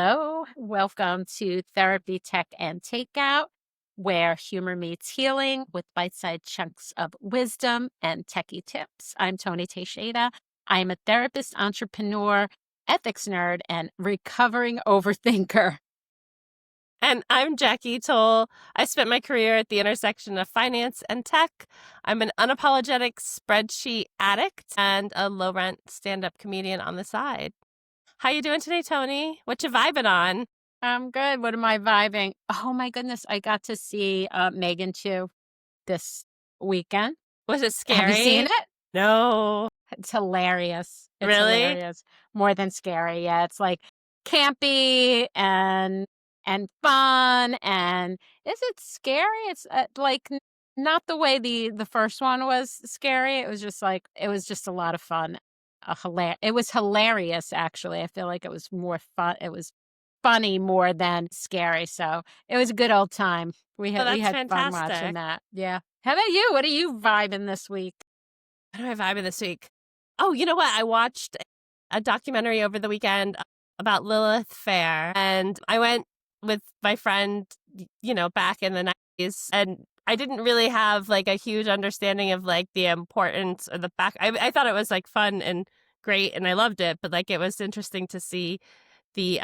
Hello, welcome to Therapy, Tech, and Takeout, where humor meets healing with bite-sized chunks of wisdom and techie tips. I'm Toni Teixeira. I'm a therapist, entrepreneur, ethics nerd, and recovering overthinker. And I'm Jackie Toll. I spent my career at the intersection of finance and tech. I'm an unapologetic spreadsheet addict and a low-rent stand-up comedian on the side. How you doing today, Toni? What you vibing on? I'm good. What am I vibing? Oh my goodness, I got to see Megan 2 this weekend. Was it Have you seen scary? it? No. It's hilarious. It's Really? hilarious. More than scary. Yeah, it's like campy and fun. And is it scary? It's not the way the first one was scary. It was just a lot of fun. It was hilarious, actually. I feel like it was more fun. It was funny more than scary. So it was a good old time. We Oh, had that's fun watching fantastic. that. Yeah. How about you? What are you vibing this week? What am I vibing this week? Oh, you know what? I watched a documentary over the weekend about Lilith Fair, and I went with my friend, back in the 90s, and I didn't really have like a huge understanding of like the importance or the back. I thought it was like fun and great, and I loved it, but like it was interesting to see the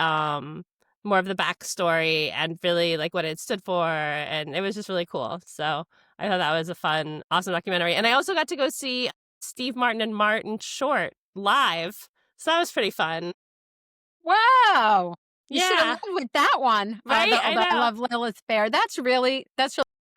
more of the backstory and really like what it stood for, and it was just really cool. So I thought that was a fun, awesome documentary. And I also got to go see Steve Martin and Martin Short live. So that was pretty fun. Wow. You should have Yeah, led with that one. right? I I know. love Lilith Fair.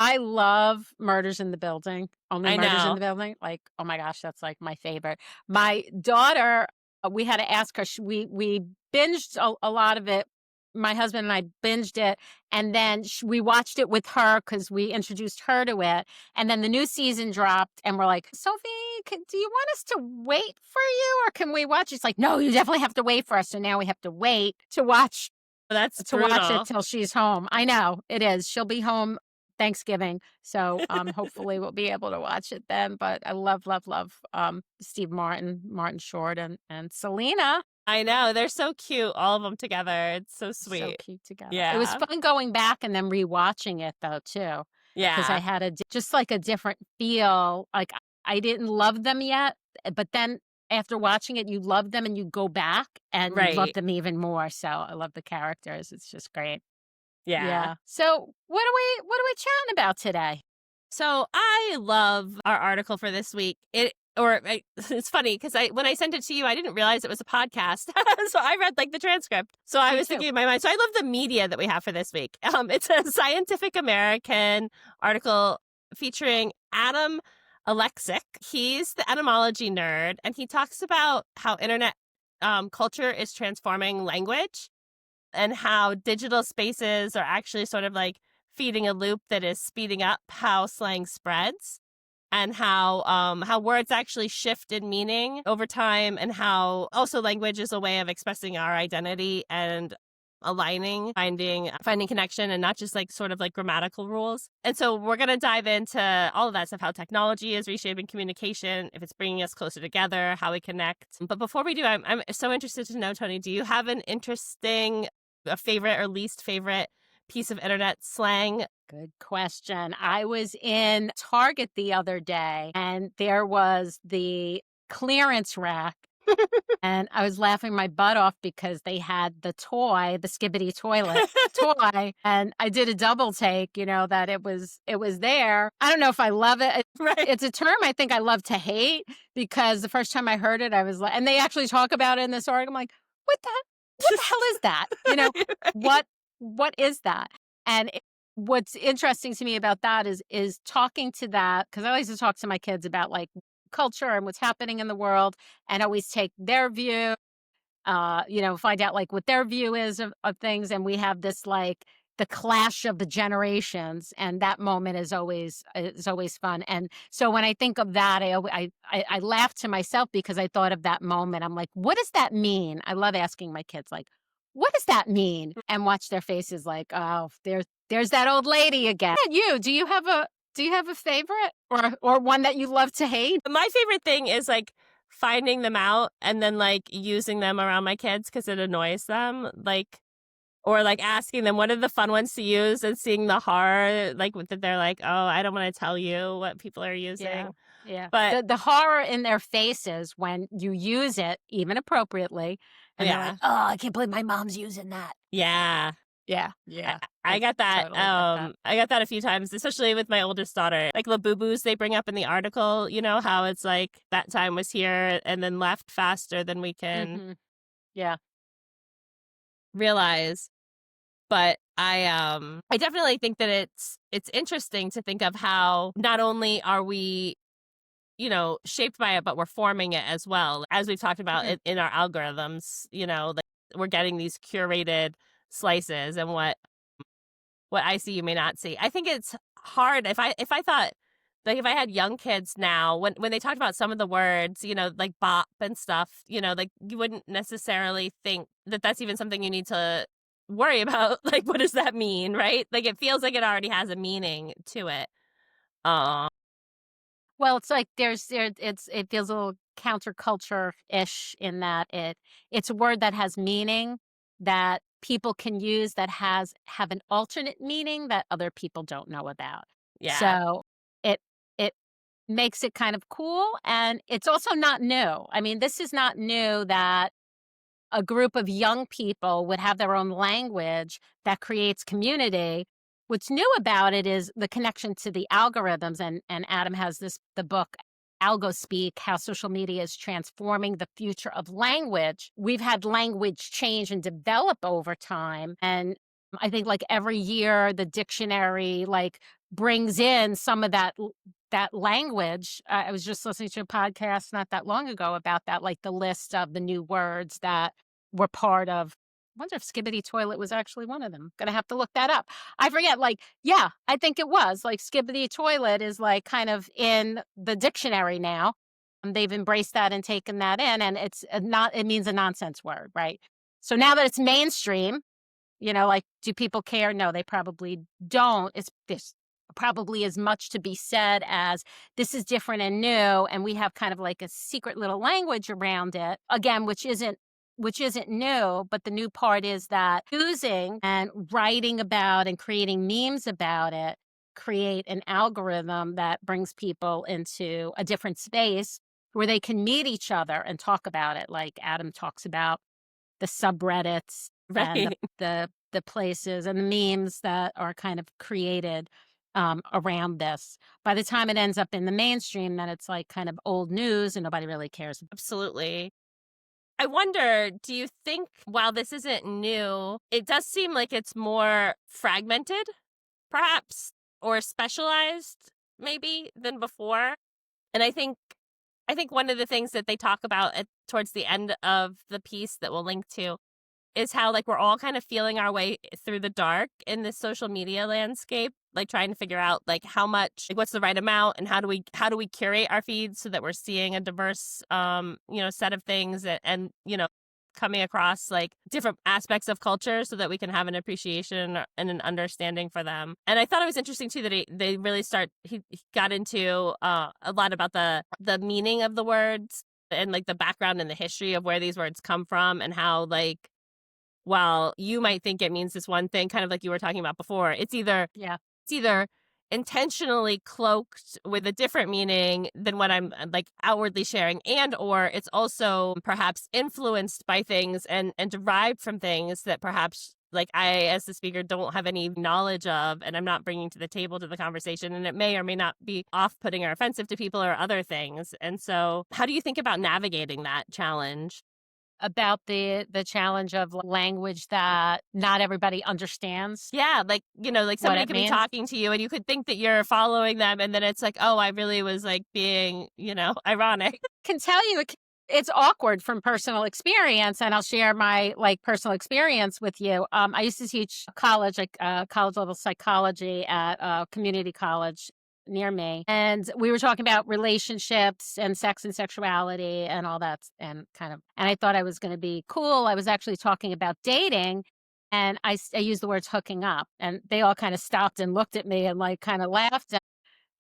I love Murders in the Building. Only I Murders in know. the Building. Like, oh my gosh, that's like my favorite. My daughter, we had to ask her. We binged a lot of it. My husband and I binged it, and then we watched it with her because we introduced her to it. And then the new season dropped, and we're like, Sophie, do you want us to wait for you, or can we watch? She's like, no, you definitely have to wait for us. So now we have to wait That's to watch it brutal. till she's home. I know it is. She'll be home Thanksgiving, so hopefully we'll be able to watch it then. But I love, love, love Steve Martin, Martin Short, and Selena. I know. They're so cute, all of them together. It's so So sweet. cute together. It was Yeah. fun going back and then rewatching it though too, because I Yeah. had just like a different feel. Like I didn't love them yet, but then after watching it, you love them and you go back and you love Right. them even more. So I love the characters. It's just great. Yeah. Yeah. So what are we chatting about today? So I love our article for this week. It's funny because when I sent it to you, I didn't realize it was a podcast. So I read like the transcript. So I Me was too. thinking in my mind. So I love the media that we have for this week. It's a Scientific American article featuring Adam Aleksic. He's the etymology nerd, and he talks about how internet culture is transforming language and how digital spaces are actually sort of like feeding a loop that is speeding up how slang spreads, and how words actually shift in meaning over time, and how also language is a way of expressing our identity and aligning, finding connection, and not just like sort of like grammatical rules. And so we're going to dive into all of that stuff, how technology is reshaping communication, if it's bringing us closer together, how we connect. But before we do, I'm so interested to know, Toni, do you have an interesting, a favorite or least favorite piece of internet slang? Good question. I was in Target the other day and there was the clearance rack and I was laughing my butt off because they had the Skibbity toilet toy, and I did a double take, that it was there. I don't know if I love it. Right. It's a term I think I love to hate, because the first time I heard it, I was like, and they actually talk about it in this article. I'm like, what the hell is that? What is that? And what's interesting to me about that is talking to that, because I always to talk to my kids about like culture and what's happening in the world, and always take their view, find out like what their view is of things. And we have this like the clash of the generations, and that moment is always fun. And so when I think of that, I laugh to myself because I thought of that moment. I'm like, what does that mean? I love asking my kids like, what does that mean? And watch their faces like, oh, there's that old lady again. Do you have a favorite, or one that you love to hate? My favorite thing is like finding them out and then like using them around my kids because it annoys them. Like Or like asking them what are the fun ones to use and seeing the horror, like that they're like, oh, I don't want to tell you what people are Yeah. using. Yeah. But The horror in their faces when you use it, even appropriately, and they're like, yeah, "Oh, I can't believe my mom's using that." yeah. Yeah. I, Yeah. I I got that. totally get that. I got that a few times, especially with my oldest daughter. Like the boo-boos they bring up in the article, how it's like that time was here and then left faster than we can Mhm. Yeah. realize. But I definitely think that it's interesting to think of how not only are we, shaped by it, but we're forming it as well. As we've talked about Mhm. in our algorithms, like we're getting these curated slices and what I see you may not see. I think it's hard if I thought like if I had young kids now when they talked about some of the words, like bop and stuff, like you wouldn't necessarily think that that's even something you need to worry about. Like what does that mean, right? Like it feels like it already has a meaning to it. Uh Well, it's like it feels a little counterculture-ish in that it's a word that has meaning that people can use that have an alternate meaning that other people don't know about. yeah. So it makes it kind of cool, and it's also not new. I mean, this is not new that a group of young people would have their own language that creates community. What's new about it is the connection to the algorithms, and Adam has the book Algo-speak, How Social Media is Transforming the Future of Language. We've had language change and develop over time, and I think like every year the dictionary like brings in some of that language. I was just listening to a podcast not that long ago about that, like the list of the new words that were part of. I wonder if skibbity toilet was actually one of them. Gonna have to look that up. I forget, like, yeah, I think it was. Like skibbity toilet is like kind of in the dictionary now. And they've embraced that and taken that in, and it means a nonsense word, right? So now that it's mainstream, like, do people care? No, they probably don't. There's probably as much to be said as this is different and new, and we have kind of like a secret little language around it. Again, which isn't new, but the new part is that using and writing about and creating memes about it create an algorithm that brings people into a different space where they can meet each other and talk about it. Like Adam talks about the subreddits and Right. the places and the memes that are kind of created around this. By the time it ends up in the mainstream, then it's like kind of old news and nobody really cares. Absolutely. I wonder, do you think while this isn't new, it does seem like it's more fragmented, perhaps, or specialized maybe than before? And I think one of the things that they talk about towards the end of the piece that we'll link to is how like we're all kind of feeling our way through the dark in this social media landscape, like trying to figure out like how much, like what's the right amount, and how do we curate our feeds so that we're seeing a diverse set of things, and coming across like different aspects of culture so that we can have an appreciation and an understanding for them. And I thought it was interesting too that they really he got into a lot about the meaning of the words and like the background and the history of where these words come from, and how like while you might think it means this one thing, kind of like you were talking about before, Yeah. it's either intentionally cloaked with a different meaning than what I'm like outwardly sharing, and or it's also perhaps influenced by things and derived from things that perhaps like I as the speaker don't have any knowledge of, and I'm not bringing to the table to the conversation, and it may or may not be off-putting or offensive to people or other things. And so how do you think about navigating that challenge? About the challenge of language that not everybody understands Yeah, like, like what somebody it could be means. talking to you and you could think that you're following them, and then it's like, oh, I really was like being, ironic. Can tell you it's awkward from personal experience, and I'll share my like personal experience with you. I used to teach college, like college level psychology at a community college near me, and we were talking about relationships and sex and sexuality and all that, and I thought I was going to be cool. I was actually talking about dating. And I used the words hooking up, and they all kind of stopped and looked at me and like kind of laughed.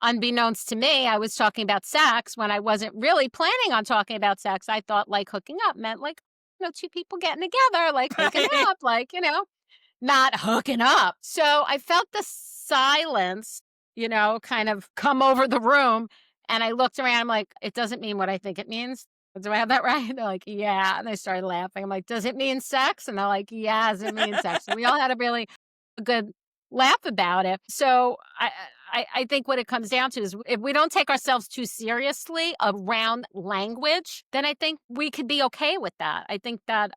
Unbeknownst to me, I was talking about sex when I wasn't really planning on talking about sex. I thought like hooking up meant like, two people getting together, like hooking Right. up, like, not hooking up. So I felt the silence, kind of come over the room. And I looked around, I'm like, it doesn't mean what I think it means. Do I have that right? They're like, yeah. And they started laughing. I'm like, does it mean sex? And they're like, yes, it means sex. And we all had a really good laugh about it. So I think what it comes down to is if we don't take ourselves too seriously around language, then I think we could be okay with that. I think that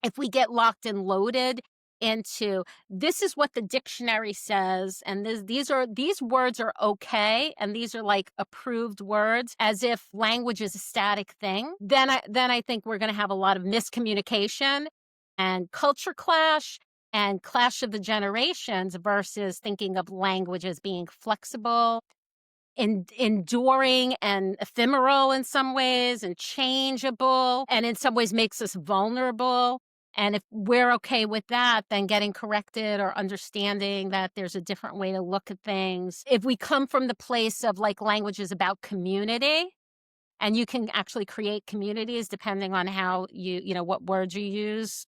if we get locked and loaded into this is what the dictionary says and these words are okay and these are like approved words as if language is a static thing, then I think we're going to have a lot of miscommunication and culture clash and clash of the generations versus thinking of language as being flexible, enduring and ephemeral in some ways and changeable, and in some ways makes us vulnerable. And if we're okay with that, then getting corrected or understanding that there's a different way to look at things. If we come from the place of like language is about community, and you can actually create communities depending on how what words you use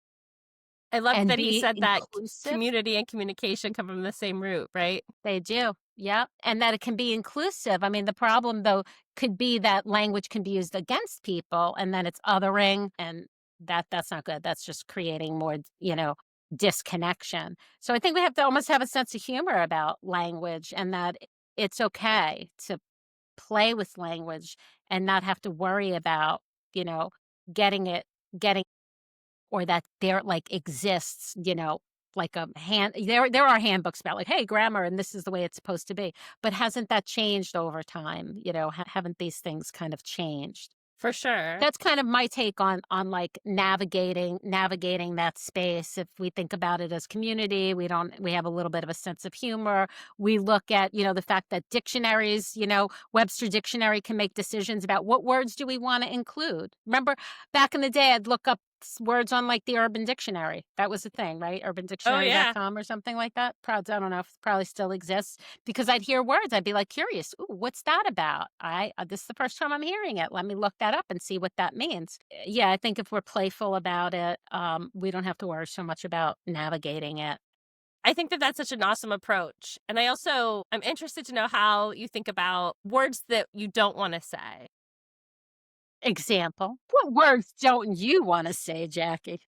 I love and that he be said that inclusive. community and communication come from the same root, right? They do. Yeah. And that it can be inclusive. I mean, the problem though could be that language can be used against people and then it's othering and that's not good. That's just creating more, disconnection. So I think we have to almost have a sense of humor about language and that it's okay to play with language and not have to worry about, getting it getting or that there like exists, like a there are handbooks about like, hey, grammar and this is the way it's supposed to be. But hasn't that changed over time? Haven't these things kind of changed? For sure. That's kind of my take on like navigating that space. If we think about it as community, we have a little bit of a sense of humor. We look at, the fact that dictionaries, Webster Dictionary can make decisions about what words do we want to include. Remember back in the day, I'd look up words on like the Urban Dictionary. That was the thing, right? Oh, yeah. UrbanDictionary.com or something like that. I don't know if it probably still exists because I'd hear words. I'd be like curious. Ooh, what's that about? This is the first time I'm hearing it. Let me look that up and see what that means. Yeah, I think if we're playful about it, we don't have to worry so much about navigating it. I think that that's such an awesome approach. And I'm interested to know how you think about words that you don't want to say. Example. What words don't you want to say, Jackie?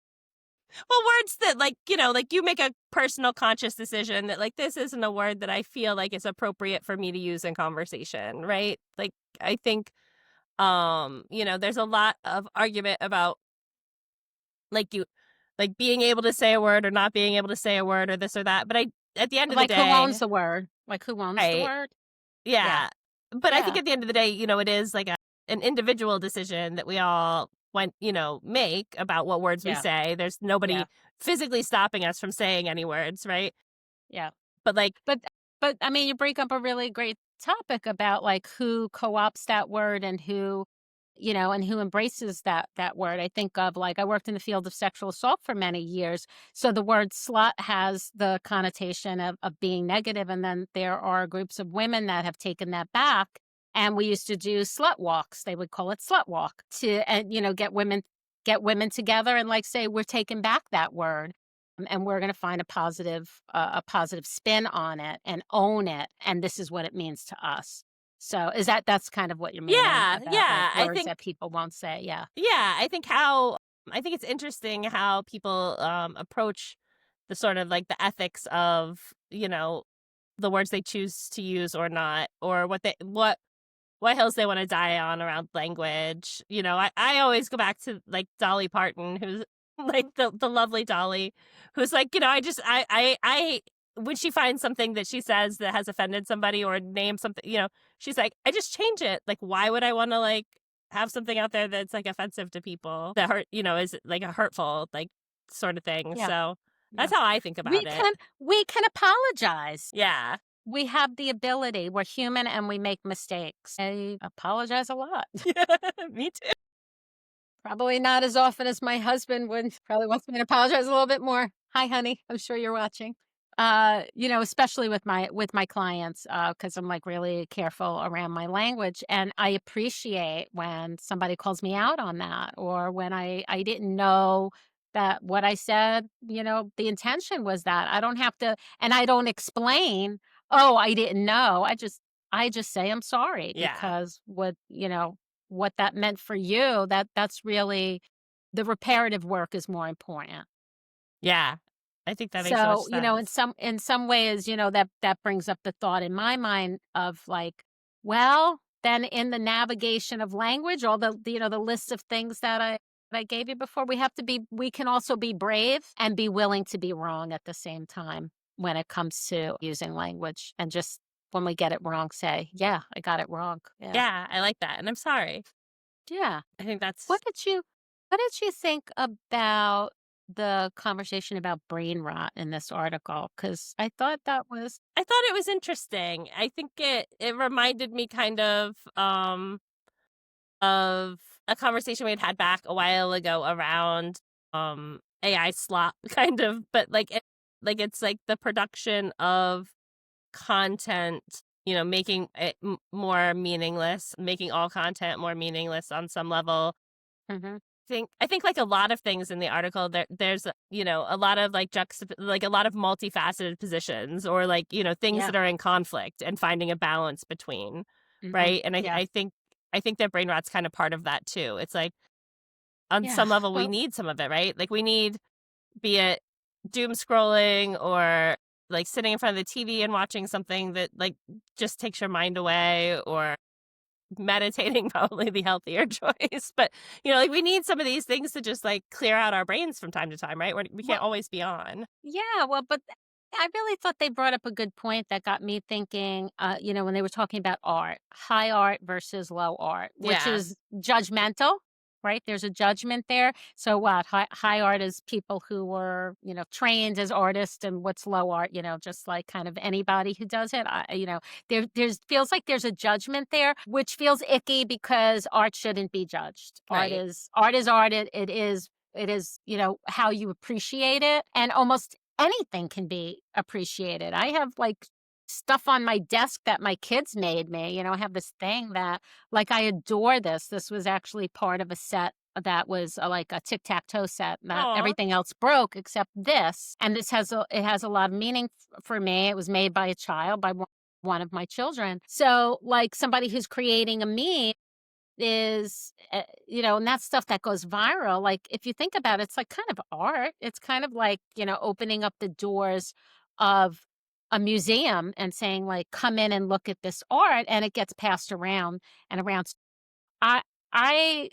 Well, words that like you make a personal conscious decision that like this isn't a word that I feel like is appropriate for me to use in conversation, right? Like I think there's a lot of argument about like being able to say a word or not being able to say a word or this or that. But at the end of the Like day, who owns the word? Like who owns the right? word? Yeah. Yeah. But I think Yeah. at the end of the day, it is like an individual decision that we all make about what words we Yeah. say. There's nobody Yeah. physically stopping us from saying any words, right? Yeah. But like, But I mean, you break up a really great topic about like who co-opts that word and who, and who embraces that word. I think of like I worked in the field of sexual assault for many years. So the word slut has the connotation of being negative, and then there are groups of women that have taken that back. And we used to do slut walks. They would call it slut walk and get women together and like say we're taking back that word and we're going to find a positive spin on it and own it, and this is what it means to us. So that's kind of what you're meaning yeah, about like yeah, words that people won't say. Yeah. I think it's interesting how people approach the sort of like the ethics of the words they choose to use or not, or what hills they want to die on around language. I always go back to like Dolly Parton, who's like the lovely Dolly, who's like, I when she finds something that she says that has offended somebody or named something, she's like, I just change it. Like, why would I want to like have something out there that's like offensive to people that hurt, is like a hurtful, like sort of thing. Yeah. So that's Yeah. how I think about it. We can apologize. Yeah. We have the ability. We're human and we make mistakes. I apologize a lot. Me too. Probably not as often as my husband would. Probably wants me to apologize a little bit more. Hi, honey. I'm sure you're watching. Especially with my clients, because I'm like really careful around my language, and I appreciate when somebody calls me out on that, or when I didn't know that what I said, the intention was that. I don't have to, and I don't explain, "Oh, I didn't know." I just say I'm sorry Yeah. because what that meant for you, that's really the reparative work is more important. Yeah. I think that makes so much So, in sense. some ways, that brings up the thought in my mind of like, well, then in the navigation of language, all the list of things that I gave you before, we can also be brave and be willing to be wrong at the same time when it comes to using language and just when we get it wrong, say, yeah, I got it wrong. Yeah. Yeah, I like that, and I'm sorry. Yeah. I think What that's did you what did you think about the conversation about brain rot in this article? Because I thought that was I thought it was interesting. I think it reminded me kind of a conversation we had back a while ago around AI slop kind of, but like it's like the production of content, making it more meaningless, making all content more meaningless on some level. Mhm. I think like a lot of things in the article there's a lot of like like a lot of multifaceted positions, or like things Yeah. that are in conflict and finding a balance between, Mhm. right? And I Yeah. I think I think that brain rot's kind of part of that too. It's like on Yeah. some level we Well, need some of it, right? Like we need, be it doom scrolling or like sitting in front of the TV and watching something that like just takes your mind away, or meditating, probably the healthier choice. But like we need some of these things to just like clear out our brains from time to time, right? We well, can't always be on. yeah, well, but I really thought they brought up a good point that got me thinking, when they were talking about art, high art versus low art, which Yeah. is judgmental, right? There's a judgment there. So what? High art is people who were, trained as artists, and what's low art, just like kind of anybody who does it. There's feels like there's a judgment there, which feels icky because art shouldn't be judged. Art Right. is art is art. It is, how you appreciate it, and almost anything can be appreciated. I have like stuff on my desk that my kids made me. I have this thing that like I adore this. This was actually part of a set that was like a tic-tac-toe set that Oh, everything else broke except this. And it has a lot of meaning for me. It was made by a child, by one of my children. So like somebody who's creating a meme is, and that's stuff that goes viral. Like, if you think about it, it's like kind of art. It's kind of like, opening up the doors of a museum and saying, like, come in and look at this art, and it gets passed around and around. I, I,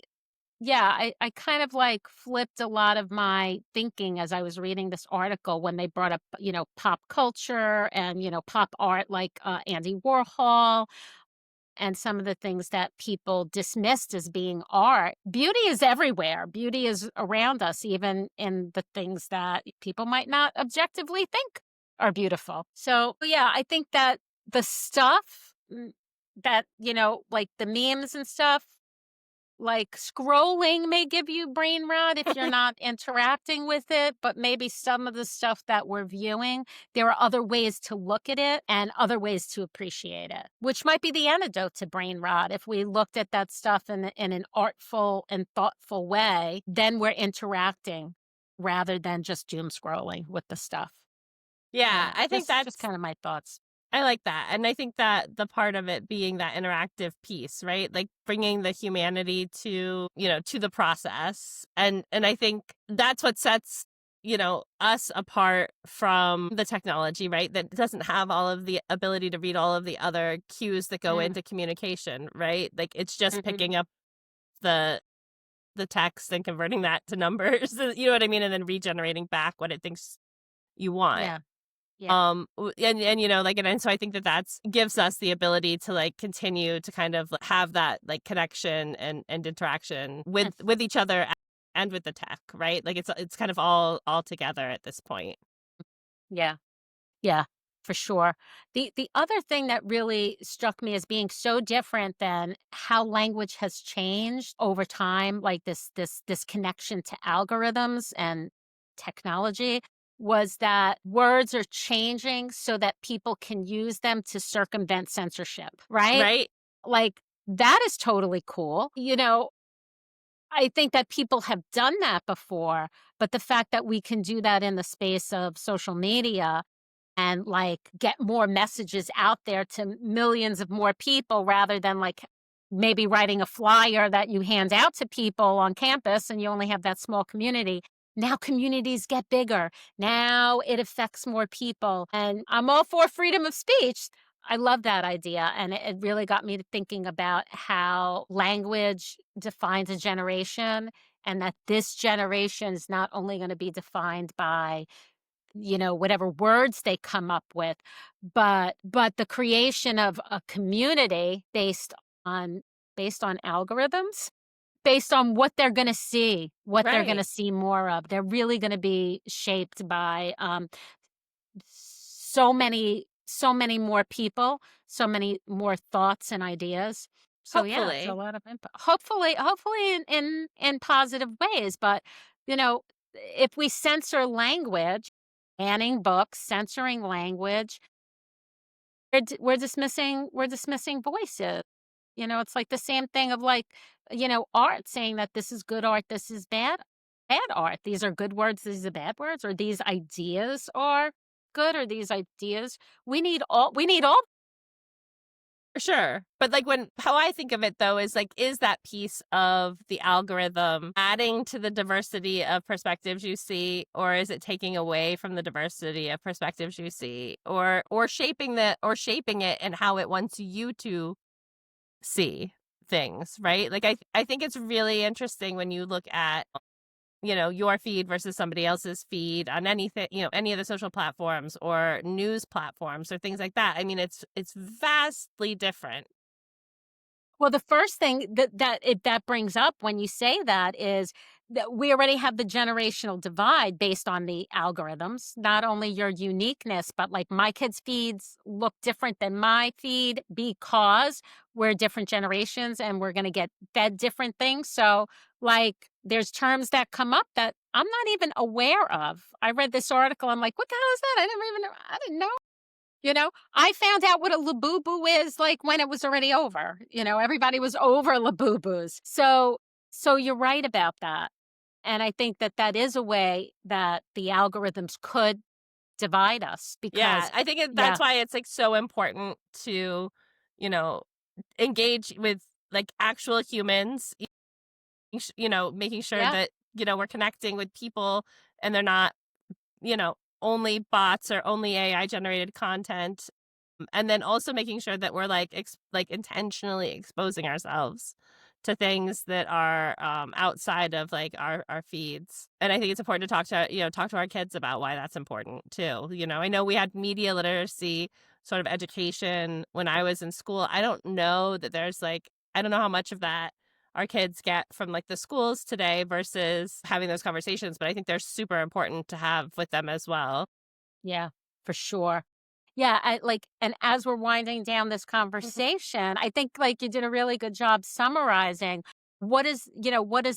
yeah, I kind of like flipped a lot of my thinking as I was reading this article when they brought up, pop culture and, pop art like Andy Warhol and some of the things that people dismissed as being art. Beauty is everywhere. Beauty is around us, even in the things that people might not objectively think are beautiful. So, yeah, I think that the stuff that, like the memes and stuff, like, scrolling may give you brain rot if you're not interacting with it, but maybe some of the stuff that we're viewing, there are other ways to look at it and other ways to appreciate it, which might be the antidote to brain rot. If we looked at that stuff in an artful and thoughtful way, then we're interacting rather than just doom scrolling with the stuff. yeah. Yeah, I think just that's kind of my thoughts. I like that. And I think that the part of it being that interactive piece, right? Like bringing the humanity to the process. And I think that's what sets, us apart from the technology, right? That doesn't have all of the ability to read all of the other cues that go Mm, into communication, right? Like it's just mhm. picking up the text and converting that to numbers, you know what I mean? And then regenerating back what it thinks you want. Yeah, yeah. And like, and so I think that that's gives us the ability to like continue to kind of have that like connection and interaction And with each other and with the tech, right? Like it's kind of all together at this point. yeah. Yeah, for sure. The other thing that really struck me as being so different than how language has changed over time, like this connection to algorithms and technology, was that words are changing so that people can use them to circumvent censorship, right? Right? Like that is totally cool. I think that people have done that before, but the fact that we can do that in the space of social media and, like, get more messages out there to millions of more people rather than, like, maybe writing a flyer that you hand out to people on campus and you only have that small community. Now communities get bigger. Now it affects more people, and I'm all for freedom of speech. I love that idea, and it really got me to thinking about how language defines a generation, and that this generation is not only gonna be defined by, whatever words they come up with, but the creation of a community on based on algorithms, based on what they're gonna see, what they're Right. gonna see more of. They're really gonna be shaped by, so many more people, so many more thoughts and ideas. So, yeah, it's a Hopefully. lot of input. Hopefully in positive ways, but, you know, if we censor language, banning books, censoring language, we're dismissing voices. It's like the same thing of, like, art, saying that this is good art, this is bad art. These are good words, these are bad words, or these ideas are good, or these ideas we need all. For sure. But like when how I think of it though is like, is that piece of the algorithm adding to the diversity of perspectives you see, or is it taking away from the diversity of perspectives you see? Or shaping it and how it wants you to see things, right? Like I think it's really interesting when you look at your feed versus somebody else's feed on anything, any of the social platforms or news platforms or things like that. I mean, it's vastly different. Well, the first thing that brings up when you say that is that we already have the generational divide based on the algorithms, not only your uniqueness, but, like, my kids' feeds look different than my feed because we're different generations and we're gonna get fed different things. So, like, there's terms that come up that I'm not even aware of. I read this article, I'm like, "What the hell is that?" I didn't know. I found out what a labubu is, like, when it was already over. Everybody was over labubus. So you're right about that. And I think that that is a way that the algorithms could divide us Yeah, because I think yeah, that's why it's like so important to, you know, engage with like actual humans, making sure yeah. that, we're connecting with people and they're not, only bots or only AI generated content. And then also making sure that we're like like intentionally exposing ourselves to things that are outside of like our feeds. And I think it's important to talk to our kids about why that's important too. I know we had media literacy sort of education when I was in school. I don't know that there's like I don't know how much of that our kids get from like the schools today versus having those conversations, but I think they're super important to have with them as well. Yeah, for sure. Yeah, and as we're winding down this Mhm. conversation, I think, like, you did a really good job summarizing what does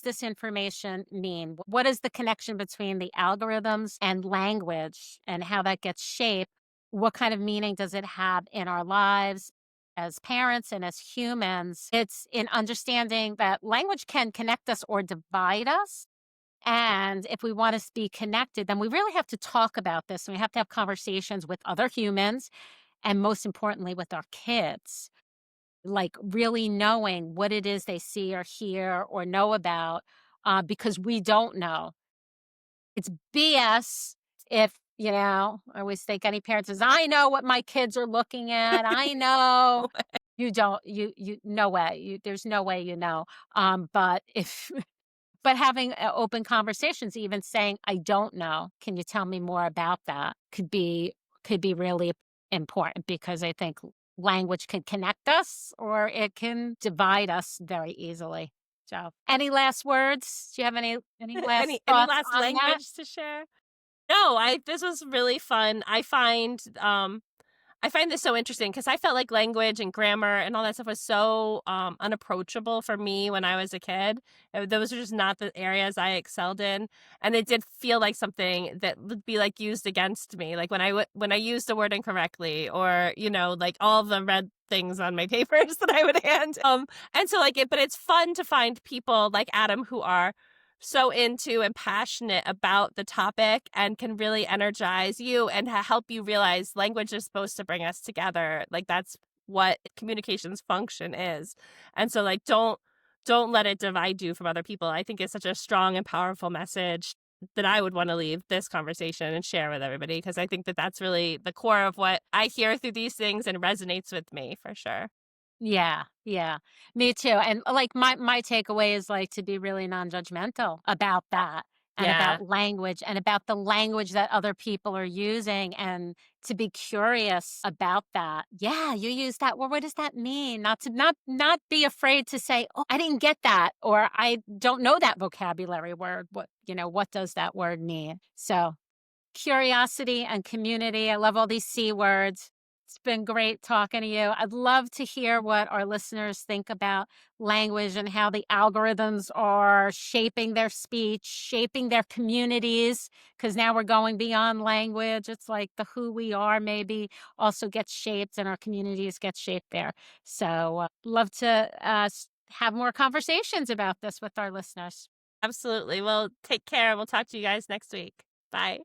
this information mean? What is the connection between the algorithms and language and how that gets shaped? What kind of meaning does it have in our lives as parents and as humans? It's in understanding that language can connect us or divide us, and if we want to be connected, then we really have to talk about this. And we have to have conversations with other humans and, most importantly, with our kids, like really knowing what it is they see or hear or know about, because we don't know. It's BS if, I always think any parent says, I know what my kids are looking at. I know. You don't, no way. There's no way But if but having open conversations, even saying, "I don't know. Can you tell me more about that?" could be really important because I think language can connect us or it can divide us very easily. So, any last words? Do you have any last Any thoughts last on that? language to share? No, I this was really fun. I find I find this so interesting because I felt like language and grammar and all that stuff was so unapproachable for me when I was a kid. Those are just not the areas I excelled in, and it did feel like something that would be like used against me, like when I used a word incorrectly, or like all the red things on my papers that I would hand. And so but it's fun to find people like Adam who are so into and passionate about the topic and can really energize you and help you realize language is supposed to bring us together. Like that's what communications function is. And so don't let it divide you from other people. I think it's such a strong and powerful message that I would want to leave this conversation and share with everybody, because I think that that's really the core of what I hear through these things and resonates with me for sure. Yeah, yeah. Me too. And like my takeaway is like to be really non-judgmental about that and Yeah. about language and about the language that other people are using and to be curious about that. Yeah, you use that. Well, what does that mean? Not be afraid to say, "Oh, I didn't get that," or "I don't know that vocabulary word. What does that word mean?" So, curiosity and community. I love all these C words. It's been great talking to you. I'd love to hear what our listeners think about language and how the algorithms are shaping their speech, shaping their communities, because now we're going beyond language. It's like the who we are maybe also gets shaped and our communities get shaped there. So, love to have more conversations about this with our listeners. Absolutely. Well, take care. We'll talk to you guys next week. Bye.